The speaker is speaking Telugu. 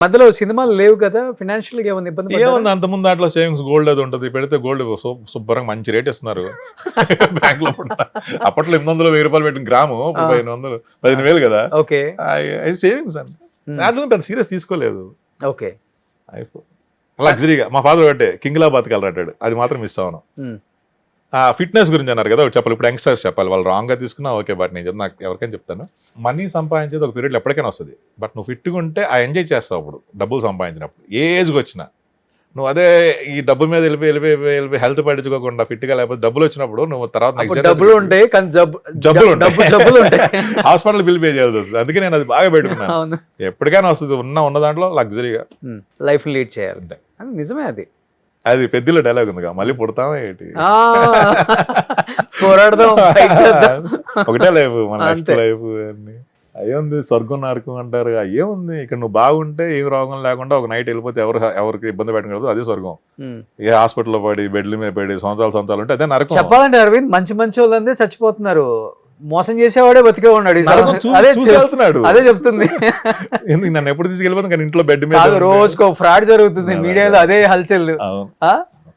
మధ్యలో సినిమాలు లేవు కదా, ఫినాన్షియల్ గా ఏమైనా ఇబ్బంది పడ్డారా? ఏముంది అంత ముందు దాంట్లో సేవింగ్స్ గోల్డ్ అది ఉంటుంది, పెడితే గోల్డ్ శుభ్రంగా మంచి రేట్ ఇస్తున్నారు బ్యాంక్ లో కూడా. అప్పట్లో 800 1000 పెట్టిన గ్రాము 1500 15,000 కదా. ఓకే సేవింగ్స్ అండి, దాంట్లో పెద్ద సీరియస్ తీసుకోలేదు. ఓకే లగ్జరీగా మా ఫాదర్ ఒకటే కింగ్లాబాద్ కలరాటాడు, అది మాత్రం మిస్ అవ్వను. ఫిట్నెస్ గురించి అన్నారు కదా, ఒకటి చెప్పాలి. ఇప్పుడు యంగ్స్టర్స్ చెప్పాలి, వాళ్ళు రాంగ్ గా తీసుకున్నా ఓకే, బట్ నేను నాకు ఎవరికైనా చెప్తాను, మనీ సంపాదించేది ఒక పీరియడ్ ఎప్పటికైనా వస్తుంది, బట్ నువ్వు ఫిట్గా ఉంటే ఆ ఎంజాయ్ చేస్తావు అప్పుడు డబ్బులు సంపాదించినప్పుడు. ఏ ఏజ్కి వచ్చినా నువ్వు అదే ఈ డబ్బు మీద వెళ్ళిపోయి హెల్త్ పట్టించుకోకుండా ఫిట్గా లేకపోతే డబ్బులు వచ్చినప్పుడు నువ్వు తర్వాత డబ్బులు ఉంటాయి కానీ జబ్బులు ఉంటాయి, హాస్పిటల్ బిల్ పే చేయాల్సి వస్తుంది. అందుకే నేను అది బాగా పెట్టుకున్నాను, ఎప్పటికైనా వస్తుంది ఉన్న దాంట్లో లగ్జరీగా లైఫ్ లీడ్ చేయాలి. అది నిజమే, అది పెద్దలో డైలాగ్ ఉందిగా, మళ్ళీ పుడతామా ఏంటి, పోరాడదాం, ఒకటే లైఫ్ మన నెక్స్ట్ లైఫ్ అన్ని. అయ్యేంది స్వర్గం నరకం అంటారు, అయ్యేముంది ఇక్కడ నువ్వు బాగుంటే ఏం రోగం లేకుండా ఒక నైట్ వెళ్ళిపోతే ఎవరికి ఇబ్బంది పెట్టకూడదు, అదే స్వర్గం. ఏ హాస్పిటల్లో పడి బెడ్ల మీద పడి సంవత్సరాలు ఉంటే అదే నరకం. చెప్పాలంటే అరవింద్, మంచి వాళ్ళందరూ చచ్చిపోతున్నారు, మోసం చేసేవాడే బతికే ఉన్నాడు. అదే చెప్తుంది. నన్ను ఎప్పుడు తీసుకెళ్ళిపోతుంది కానీ ఇంట్లో బెడ్ మీద రోజుకో ఫ్రాడ్ జరుగుతుంది మీడియాలో, అదే హల్చల్.